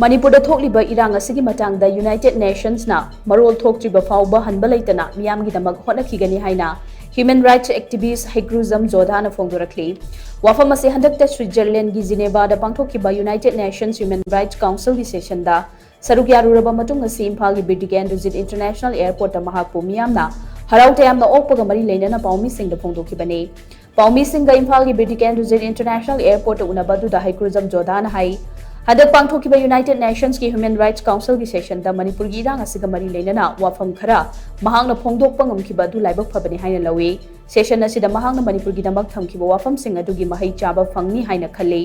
Manipur thokliba Irang Asigi Matangda United Nations na Marol Thoraktri Phaoba Hanba Leitana meeyamgi damak Hotnakhigani haina Human Rights Activist Heikrujam Jodha na phongdorakli. Wafam ase handakta Switzerland gi Geneva da pangthokkiba United Nations Human Rights Council gi session da saruk yaruraba matung ase Imphal gi Birdigan Rujit International Airport da mahakpu miyamna harau tayamna okpaga mari leinana paumi sing da phongdokkibani. Paumi sing ga Imphal gi Birdigan Rujit International Airport da unabadu da Heikrujam Jodha na hai Hadak pangthokkiba United Nations ki Human Rights Council ki session da Manipur gi Irang Asigi mari leinana wafam khara mahangna phongdokpa ngamkhiba du laibak phabani haina lawi session asida mahangna Manipur gi damak thamkhiba wafam sing adugi mahai chaba phangni haina khali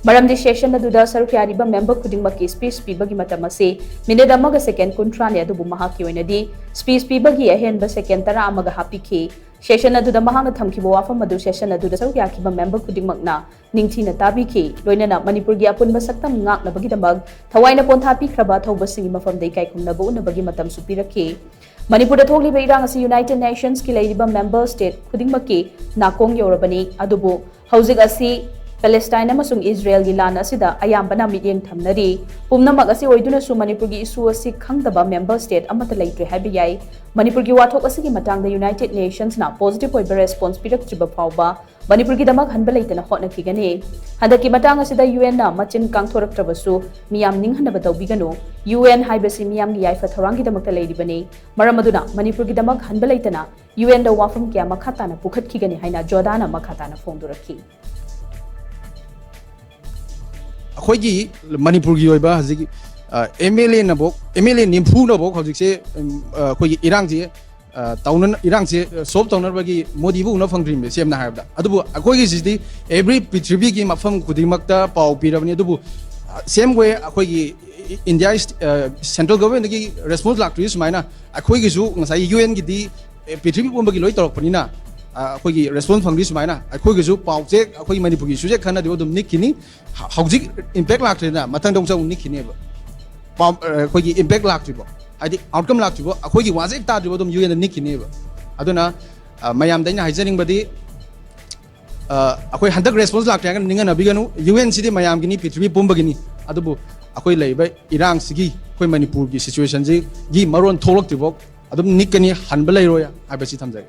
maramdi session adu da saruk yariba member khudingmak ki speech pibagi matam ase minute amaga second kuntra ne adubu mahaki oinadi speech pibagi ahenba second tara amaga hapikhi session adu da mahangna thamkhiba wafam adu session adu da saruk yakiba member khudingmakna ningthina tabikhi loinana Manipur gi apunba saktam ngak nabagi damag thawaina ponthapi khraba thauba singi mafam dei kai khumnabu unabagi matam supirakhi Manipur da thokliba Irang asi United Nations ki leiriba member state khudingmaki nakong yorabani adubu hauzik asi Palestine amasung Israel gi lan asida ayambana mityeng thamnari pumnamak asi oiduna su Manipur gi issue asi khangdaba member state amata leitre habi yai Manipur gi wathok asi gi matang da United Nations na positive oiba response piraktriba phauba Manipur gi damak hanba leitana hotnakhigani handaki matang asida UN na machin kangthoraktrabasu miyam ninghanaba tawbiganu UN haibasi miyam gi yaifa thorang gi damak leiribani maramaduna Manipur gi damak hanba leitana UN da wafam kya makhata na pukhatkhigani haina Jodha na makhata na phongdorakhi Khoji Manipur gi oiba haji MLA na bok MLA nimfu na bok haji se khoji Irang ji taunan Irang se sob taunar bagi Modi bu na phangdrim be sem na habda adubu khoji ji every Prithvi gi mafam kudimakta pau pirabani adubu same way khoji India central government gi response laktri sumaina khoji ju ngasai UN gi di Prithvi bu bagi loi torok panina khoji response phangri sumaina khoji ju pau je khoji Manipur gi suje khana de odum nikini hauzik impact laktrina matang dong sang nikini ba pau khoji impact laktribo adi outcome laktribo khoji waje ta dribo dum UN nikini ba aduna mayam daina haijaning badi akhoi handak response laktra kan ninga nabiganu UN city mayam gini Prithvi pumbagini adubu akhoi leiba Irang sigi khoi Manipur gi situation ji gi maron tholok tribo adum nikani hanba leiroya abasi thamjai